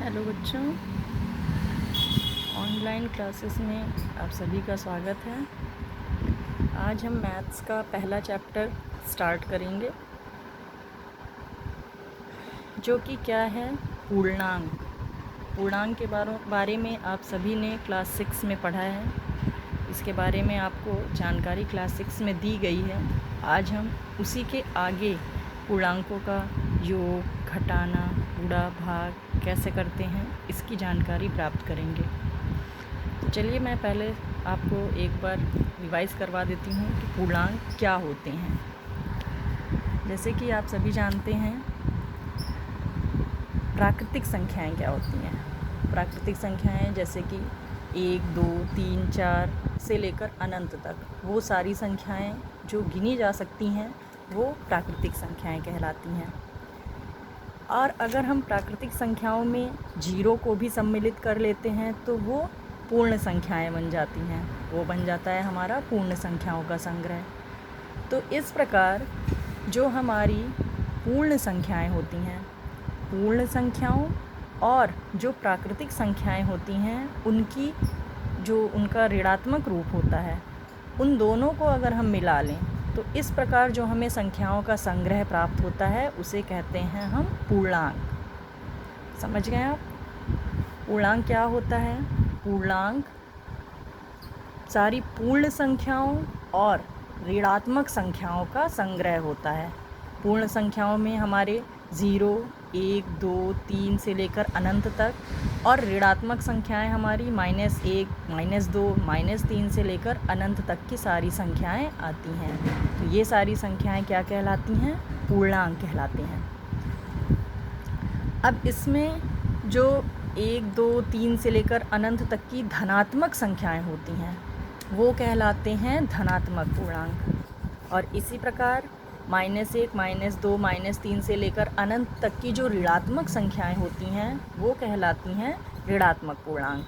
Hello बच्चों, online classes में आप सभी का स्वागत है। आज हम मैथ्स का पहला चैप्टर स्टार्ट करेंगे, जो कि क्या है, पूर्णांक। पूर्णांक के बारे में आप सभी ने क्लास 6 में पढ़ा है। इसके बारे में आपको जानकारी क्लास 6 में दी गई है। आज हम उसी के आगे पूर्णांकों का योग, घटाना, गुणा, भाग कैसे करते हैं, इसकी जानकारी प्राप्त करेंगे। तो चलिए मैं पहले आपको एक बार रिवाइज़ करवा देती हूँ कि पूर्णांक क्या होते हैं। जैसे कि आप सभी जानते हैं, प्राकृतिक संख्याएं क्या होती हैं। प्राकृतिक संख्याएं जैसे कि 1, 2, 3, 4 से लेकर अनंत तक, वो सारी संख्याएं जो गिनी जा सकती हैं वो प्राकृतिक संख्याएं कहलाती हैं। और अगर हम प्राकृतिक संख्याओं में जीरो को भी सम्मिलित कर लेते हैं तो वो पूर्ण संख्याएं बन जाती हैं। वो बन जाता है हमारा पूर्ण संख्याओं का संग्रह। तो इस प्रकार जो हमारी पूर्ण संख्याएं होती हैं, पूर्ण संख्याओं और जो प्राकृतिक संख्याएं होती हैं, उनकी जो उनका ऋणात्मक रूप होता है, उन दोनों को अगर हम मिला लें तो इस प्रकार जो हमें संख्याओं का संग्रह प्राप्त होता है उसे कहते हैं हम पूर्णांक। समझ गए आप? पूर्णांक क्या होता है? पूर्णांक सारी पूर्ण संख्याओं और ऋणात्मक संख्याओं का संग्रह होता है। पूर्ण संख्याओं में हमारे 0, 1, 2, 3 से लेकर अनंत तक, और ऋणात्मक संख्याएं हमारी -1, -2, -3 से लेकर अनंत तक की सारी संख्याएं आती हैं। तो ये सारी संख्याएं क्या कहलाती हैं? पूर्णांक कहलाती हैं। अब इसमें जो 1, 2, 3 से लेकर अनंत तक की धनात्मक संख्याएं होती हैं वो कहलाते हैं धनात्मक पूर्णांक। और इसी प्रकार -1, -2, -3 से लेकर अनंत तक की जो ऋणात्मक संख्याएं होती हैं वो कहलाती हैं ऋणात्मक पूर्णांक।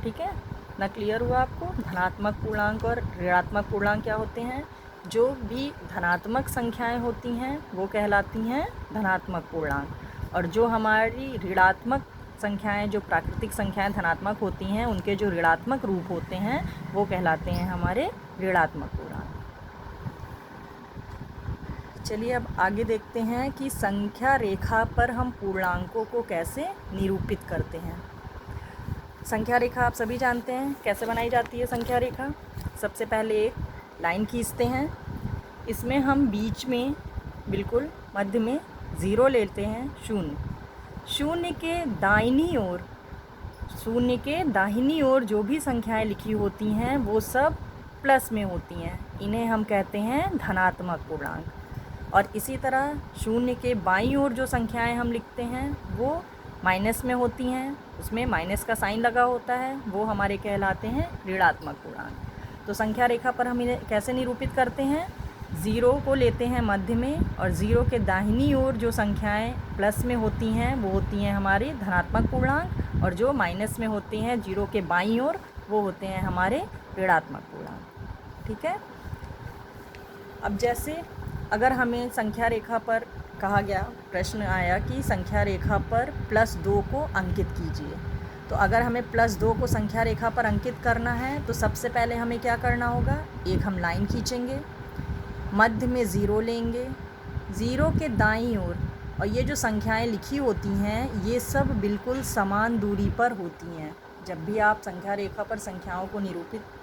ठीक है ना? क्लियर हुआ आपको? धनात्मक पूर्णांक और ऋणात्मक पूर्णांक क्या होते हैं? जो भी धनात्मक संख्याएं होती हैं वो कहलाती हैं धनात्मक पूर्णांक, और जो हमारी ऋणात्मक संख्याएं, जो प्राकृतिक संख्याएं धनात्मक होती हैं, उनके जो ऋणात्मक रूप होते हैं वो कहलाते हैं हमारे ऋणात्मक पूर्णांक। चलिए अब आगे देखते हैं कि संख्या रेखा पर हम पूर्णांकों को कैसे निरूपित करते हैं। संख्या रेखा आप सभी जानते हैं कैसे बनाई जाती है। संख्या रेखा सबसे पहले एक लाइन खींचते हैं। इसमें हम बीच में बिल्कुल मध्य में 0 लेते हैं, शून्य के दाहिनी ओर जो भी संख्याएं लिखी होती हैं वो सब प्लस में होती हैं। इन्हें हम कहते हैं धनात्मक पूर्णांक। और इसी तरह शून्य के बाईं ओर जो संख्याएं हम लिखते हैं वो माइनस में होती हैं, उसमें माइनस का साइन लगा होता है, वो हमारे कहलाते हैं ऋणात्मक पूर्णांक। तो संख्या रेखा पर हम इन्हें कैसे निरूपित करते हैं? 0 को लेते हैं मध्य में, और 0 के दाहिनी ओर जो संख्याएं प्लस में होती हैं वो होती हैं हमारे धनात्मक पूर्णांक, और जो माइनस में होती हैं 0 के बाईं ओर वो होते हैं हमारे ऋणात्मक पूर्णांक। ठीक है? अब जैसे अगर हमें संख्या रेखा पर कहा गया, प्रश्न आया कि संख्या रेखा पर +2 को अंकित कीजिए, तो अगर हमें +2 को संख्या रेखा पर अंकित करना है तो सबसे पहले हमें क्या करना होगा? एक हम लाइन खींचेंगे, मध्य में 0 लेंगे, 0 के दाईं ओर, और ये जो संख्याएं लिखी होती हैं ये सब बिल्कुल समान दूरी पर होती हैं। जब भी आप संख्या रेखा पर संख्याओं को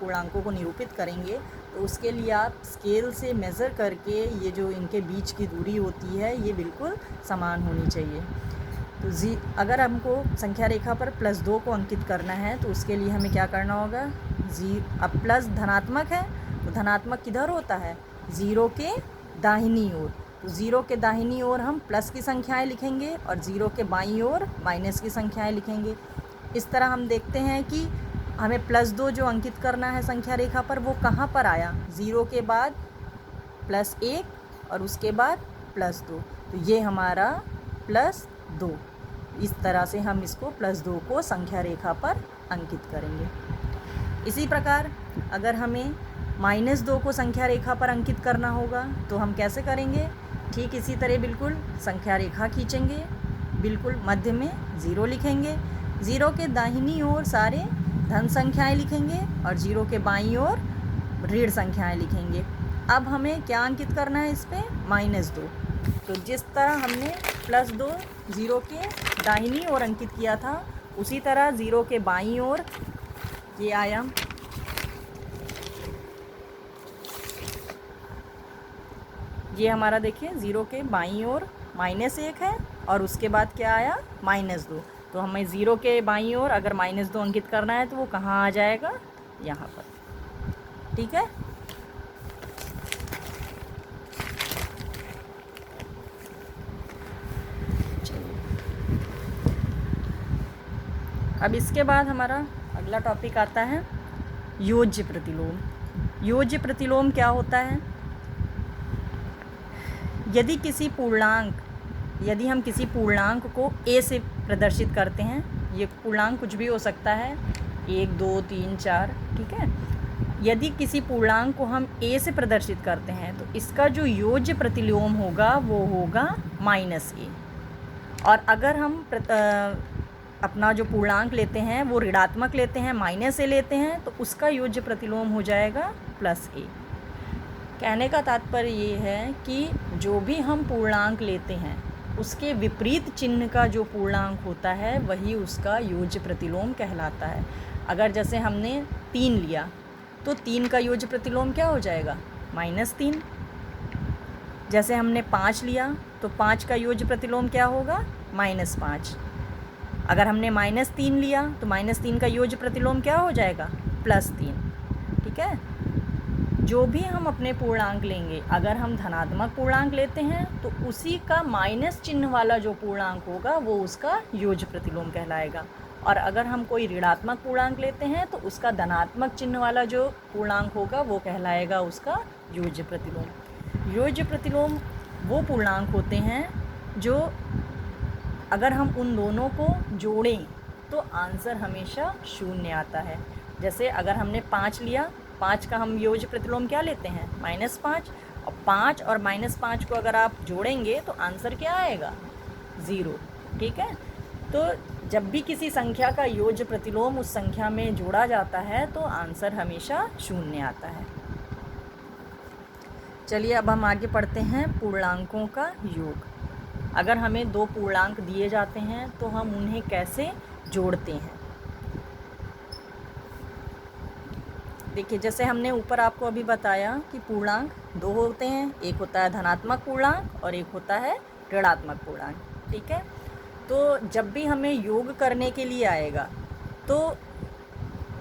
पूर्णांकों को निरूपित करेंगे तो उसके लिए आप स्केल से मेज़र करके ये जो इनके बीच की दूरी होती है ये बिल्कुल समान होनी चाहिए। तो अगर हमको संख्या रेखा पर +2 को अंकित करना है तो उसके लिए हमें क्या करना होगा? अब प्लस धनात्मक है तो धनात्मक किधर होता है? 0 के दाहिनी ओर। तो 0 के दाहिनी ओर हम प्लस की संख्याएं लिखेंगे और 0 के बाईं ओर माइनस की संख्याएं लिखेंगे। इस तरह हम देखते हैं कि हमें +2 जो अंकित करना है संख्या रेखा पर वो कहाँ पर आया? 0 के बाद +1 और उसके बाद +2, तो ये हमारा +2। इस तरह से हम इसको +2 को संख्या रेखा पर अंकित करेंगे। इसी प्रकार अगर हमें -2 को संख्या रेखा पर अंकित करना होगा तो हम कैसे करेंगे? ठीक इसी तरह बिल्कुल संख्या रेखा खींचेंगे, बिल्कुल मध्य में 0 लिखेंगे। 0 के दाहिनी ओर सारे धन संख्याएं लिखेंगे और 0 के बाईं ओर ऋण संख्याएं लिखेंगे। अब हमें क्या अंकित करना है इस पे? -2। तो जिस तरह हमने +2 0 के दाहिनी ओर अंकित किया था, उसी तरह 0 के बाईं ओर ये आया। ये हमारा देखिए 0 के बाईं ओर -1 है और उसके बाद क्या आया? -2। तो हमें 0 के बाईं ओर अगर -2 अंकित करना है तो वो कहाँ आ जाएगा? यहाँ पर। ठीक है। अब इसके बाद हमारा अगला टॉपिक आता है योज्य प्रतिलोम। योज्य प्रतिलोम क्या होता है? यदि हम किसी पूर्णांक को a से प्रदर्शित करते हैं, ये पूर्णांक कुछ भी हो सकता है, 1 2 3 4, ठीक है। यदि किसी पूर्णांक को हम a से प्रदर्शित करते हैं तो इसका जो योज्य प्रतिलोम होगा वो होगा -a। और अगर हम अपना जो पूर्णांक लेते हैं वो ऋणात्मक लेते हैं, -a लेते हैं, तो उसका योज्य प्रतिलोम हो जाएगा +a। कहने का तात्पर्य ये है कि जो भी हम पूर्णांक लेते हैं उसके विपरीत चिन्ह का जो पूर्णांक होता है वही उसका योज्य प्रतिलोम कहलाता है। अगर जैसे हमने 3 लिया तो 3 का योज्य प्रतिलोम क्या हो जाएगा? -3। जैसे हमने 5 लिया तो 5 का योज्य प्रतिलोम क्या होगा? -5। अगर हमने -3 लिया तो -3 का योज्य प्रतिलोम क्या हो जाएगा? +3। ठीक है। जो भी हम अपने पूर्णांक लेंगे, अगर हम धनात्मक पूर्णांक लेते हैं तो उसी का माइनस चिन्ह वाला जो पूर्णांक होगा वो उसका योज्य प्रतिलोम कहलाएगा। और अगर हम कोई ऋणात्मक पूर्णांक लेते हैं तो उसका धनात्मक चिन्ह वाला जो पूर्णांक होगा वो कहलाएगा उसका योज्य प्रतिलोम। योज्य प्रतिलोम वो पूर्णांक होते हैं जो अगर हम उन दोनों को जोड़ें तो आंसर हमेशा 0 आता है। जैसे अगर हमने 5 लिया, 5 का हम योज्य प्रतिलोम क्या लेते हैं? -5। और 5 और -5 को अगर आप जोड़ेंगे तो आंसर क्या आएगा? 0। ठीक है। तो जब भी किसी संख्या का योज्य प्रतिलोम उस संख्या में जोड़ा जाता है तो आंसर हमेशा 0 आता है। चलिए अब हम आगे पढ़ते हैं पूर्णांकों का योग। अगर हमें 2 पूर्णांक दिए जाते हैं तो हम उन्हें कैसे जोड़ते हैं? देखिए, जैसे हमने ऊपर आपको अभी बताया कि पूर्णांक 2 होते हैं, एक होता है धनात्मक पूर्णांक और एक होता है ऋणात्मक पूर्णांक। ठीक है। तो जब भी हमें योग करने के लिए आएगा तो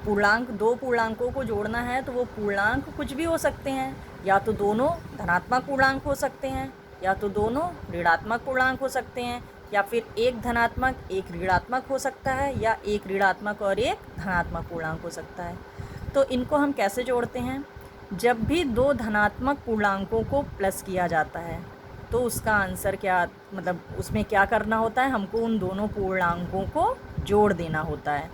पूर्णांक 2 पूर्णांकों को जोड़ना है तो वो पूर्णांक कुछ भी हो सकते हैं, या तो दोनों धनात्मक पूर्णांक हो सकते हैं, या तो दोनों ऋणात्मक पूर्णांक हो सकते हैं, या फिर एक धनात्मक एक ऋणात्मक हो सकता है, या एक ऋणात्मक और एक धनात्मक पूर्णांक हो सकता है। तो इनको हम कैसे जोड़ते हैं? जब भी 2 धनात्मक पूर्णांकों को प्लस किया जाता है तो उसका आंसर क्या, मतलब उसमें क्या करना होता है? हमको उन दोनों पूर्णांकों को जोड़ देना होता है।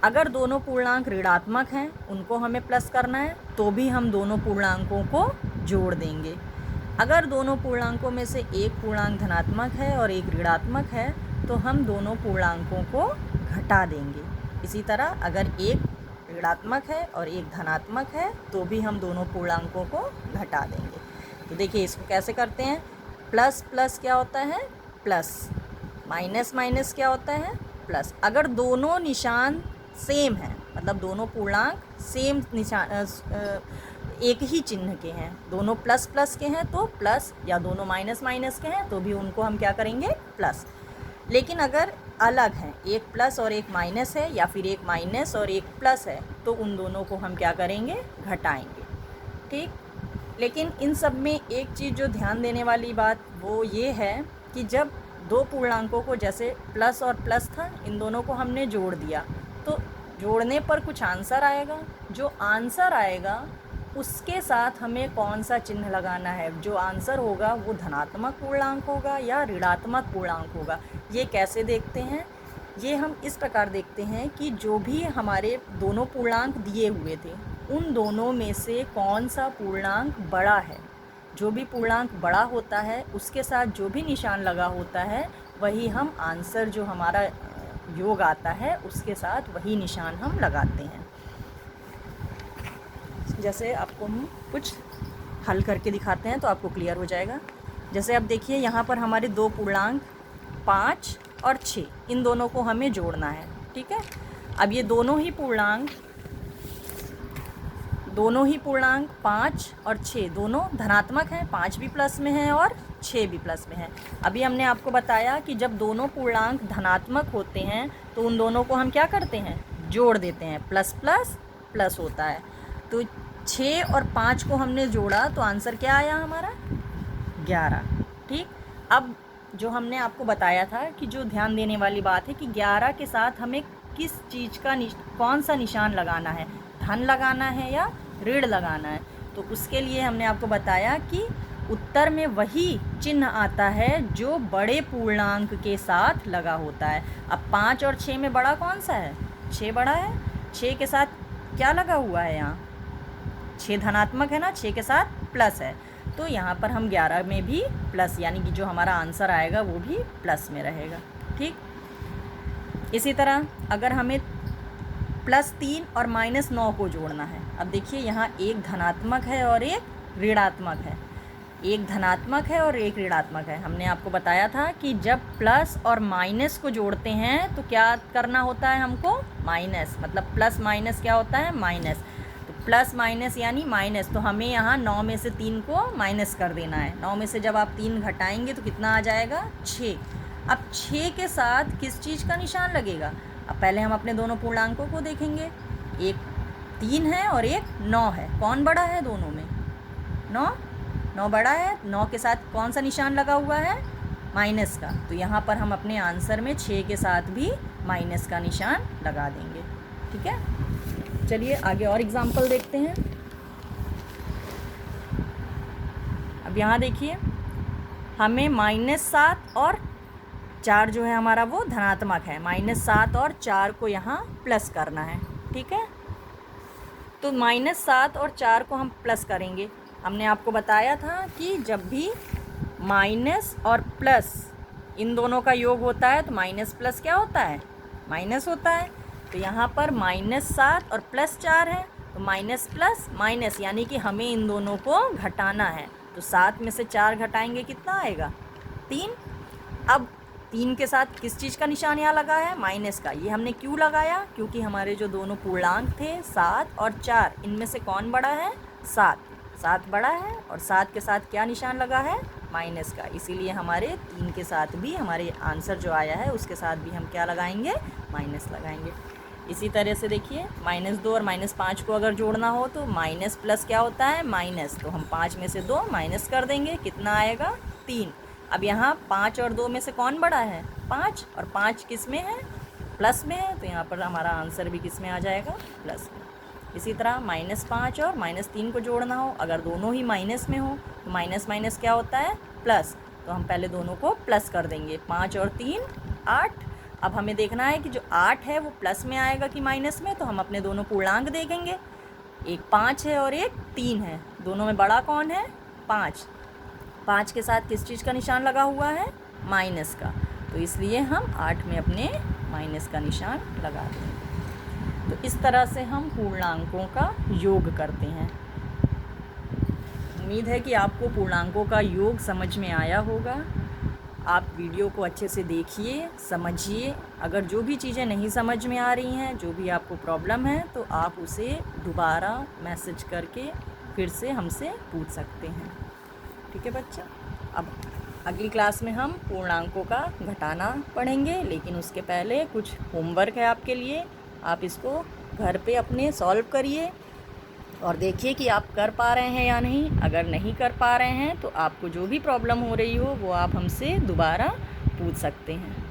अगर दोनों पूर्णांक ऋणात्मक हैं, उनको हमें प्लस करना है तो भी हम दोनों पूर्णांकों को जोड़ देंगे। अगर दोनों पूर्णांकों में से एक पूर्णांक धनात्मक है और एक ऋणात्मक है तो हम दोनों पूर्णांकों को घटा देंगे। इसी तरह अगर एक ऋणात्मक है और एक धनात्मक है तो भी हम दोनों पूर्णांकों को घटा देंगे। तो देखिए इसको कैसे करते हैं? प्लस प्लस क्या होता है? प्लस। माइनस माइनस क्या होता है? प्लस। अगर दोनों निशान सेम हैं, मतलब दोनों पूर्णांक सेम निशान एक ही चिन्ह के हैं, दोनों प्लस प्लस के हैं तो प्लस, या दोनों माइनस माइनस के हैं तो भी उनको हम क्या करेंगे? प्लस। लेकिन अगर अलग हैं, एक प्लस और एक माइनस है, या फिर एक माइनस और एक प्लस है, तो उन दोनों को हम क्या करेंगे? घटाएंगे। ठीक। लेकिन इन सब में एक चीज़ जो ध्यान देने वाली बात वो ये है कि जब 2 पूर्णांकों को, जैसे प्लस और प्लस था, इन दोनों को हमने जोड़ दिया तो जोड़ने पर कुछ आंसर आएगा। जो आंसर आएगा उसके साथ हमें कौन सा चिन्ह लगाना है? जो आंसर होगा वो धनात्मक पूर्णांक होगा या ऋणात्मक पूर्णांक होगा। ये कैसे देखते हैं? ये हम इस प्रकार देखते हैं कि जो भी हमारे दोनों पूर्णांक दिए हुए थे उन दोनों में से कौन सा पूर्णांक बड़ा है। जो भी पूर्णांक बड़ा होता है उसके साथ जो भी निशान लगा होता है वही हम आंसर जो हमारा योग आता है उसके साथ वही निशान हम लगाते हैं। जैसे आपको हम कुछ हल करके दिखाते हैं तो आपको क्लियर हो जाएगा। जैसे अब देखिए यहाँ पर हमारे दो पूर्णांक 5 और 6, इन दोनों को हमें जोड़ना है। ठीक है, अब ये दोनों ही पूर्णांक 5 और 6 दोनों धनात्मक हैं। 5 भी प्लस में है और 6 भी प्लस में है। अभी हमने आपको बताया कि जब दोनों पूर्णांक धनात्मक होते हैं तो उन दोनों को हम क्या करते हैं, जोड़ देते हैं। प्लस प्लस प्लस होता है। तो 6 और 5 को हमने जोड़ा तो आंसर क्या आया हमारा, 11। ठीक, अब जो हमने आपको बताया था कि जो ध्यान देने वाली बात है कि 11 के साथ हमें किस चीज़ का कौन सा निशान लगाना है, धन लगाना है या ऋण लगाना है। तो उसके लिए हमने आपको बताया कि उत्तर में वही चिन्ह आता है जो बड़े पूर्णांक के साथ लगा होता है। अब 5 और 6 में बड़ा कौन सा है, 6 बड़ा है। 6 के साथ क्या लगा हुआ है, यहाँ 6 धनात्मक है ना, 6 के साथ प्लस है। तो यहाँ पर हम 11 में भी प्लस, यानी कि जो हमारा आंसर आएगा वो भी प्लस में रहेगा। ठीक, इसी तरह अगर हमें +3 और -9 को जोड़ना है। अब देखिए यहाँ एक धनात्मक है और एक ऋणात्मक है, एक धनात्मक है और एक ऋणात्मक है। हमने आपको बताया था कि जब प्लस और माइनस को जोड़ते हैं तो क्या करना होता है हमको, माइनस, मतलब प्लस माइनस क्या होता है, माइनस। तो प्लस माइनस यानी माइनस, तो हमें यहाँ 9 में से 3 को माइनस कर देना है। 9 में से जब आप 3 घटाएंगे तो कितना आ जाएगा, 6। अब 6 के साथ किस चीज़ का निशान लगेगा, अब पहले हम अपने दोनों पूर्णांकों को देखेंगे। एक 3 है और एक 9 है, कौन बड़ा है दोनों में, 9 बड़ा है। 9 के साथ कौन सा निशान लगा हुआ है, माइनस का। तो यहाँ पर हम अपने आंसर में 6 के साथ भी माइनस का निशान लगा देंगे। ठीक है, चलिए आगे और एग्जाम्पल देखते हैं। अब यहाँ देखिए हमें -7 और 4 जो है हमारा वो धनात्मक है, -7 और 4 को यहाँ प्लस करना है। ठीक है, तो -7 और 4 को हम प्लस करेंगे। हमने आपको बताया था कि जब भी माइनस और प्लस इन दोनों का योग होता है तो माइनस प्लस क्या होता है, माइनस होता है। तो यहाँ पर -7 और +4 है, तो माइनस प्लस माइनस, यानी कि हमें इन दोनों को घटाना है। तो 7 में से 4 घटाएंगे कितना आएगा, 3। अब 3 के साथ किस चीज़ का निशान यहाँ लगा है, माइनस का। ये हमने क्यों लगाया, क्योंकि हमारे जो दोनों पूर्णांक थे 7 और 4, इनमें से कौन बड़ा है, 7 बड़ा है। और 7 के साथ क्या निशान लगा है, माइनस का। इसीलिए हमारे 3 के साथ भी, हमारे आंसर जो आया है उसके साथ भी हम क्या लगाएंगे, माइनस लगाएंगे। इसी तरह से देखिए -2 और -5 को अगर जोड़ना हो तो माइनस प्लस क्या होता है, माइनस। तो हम 5 में से 2 माइनस कर देंगे, कितना आएगा, 3। अब यहाँ 5 और 2 में से कौन बड़ा है, 5, और 5 किस में है, प्लस में है। तो यहाँ पर हमारा आंसर भी किस में आ जाएगा, प्लस में। इसी तरह -5 और -3 को जोड़ना हो, अगर दोनों ही माइनस में हो तो माइनस माइनस क्या होता है, प्लस। तो हम पहले दोनों को प्लस कर देंगे, 5 और 3 8। अब हमें देखना है कि जो 8 है वो प्लस में आएगा कि माइनस में। तो हम अपने दोनों पूर्णांक देखेंगे, एक 5 है और एक 3 है, दोनों में बड़ा कौन है, 5। 5 के साथ किस चीज़ का निशान लगा हुआ है, माइनस का। तो इसलिए हम 8 में अपने माइनस का निशान लगा देंगे। तो इस तरह से हम पूर्णांकों का योग करते हैं। उम्मीद है कि आपको पूर्णांकों का योग समझ में आया होगा। आप वीडियो को अच्छे से देखिए, समझिए। अगर जो भी चीज़ें नहीं समझ में आ रही हैं, जो भी आपको प्रॉब्लम है, तो आप उसे दोबारा मैसेज करके फिर से हमसे पूछ सकते हैं। ठीक है बच्चा, अब अगली क्लास में हम पूर्णांकों का घटाना पढ़ेंगे, लेकिन उसके पहले कुछ होमवर्क है आपके लिए। आप इसको घर पे अपने सॉल्व करिए और देखिए कि आप कर पा रहे हैं या नहीं। अगर नहीं कर पा रहे हैं तो आपको जो भी प्रॉब्लम हो रही हो वो आप हमसे दोबारा पूछ सकते हैं।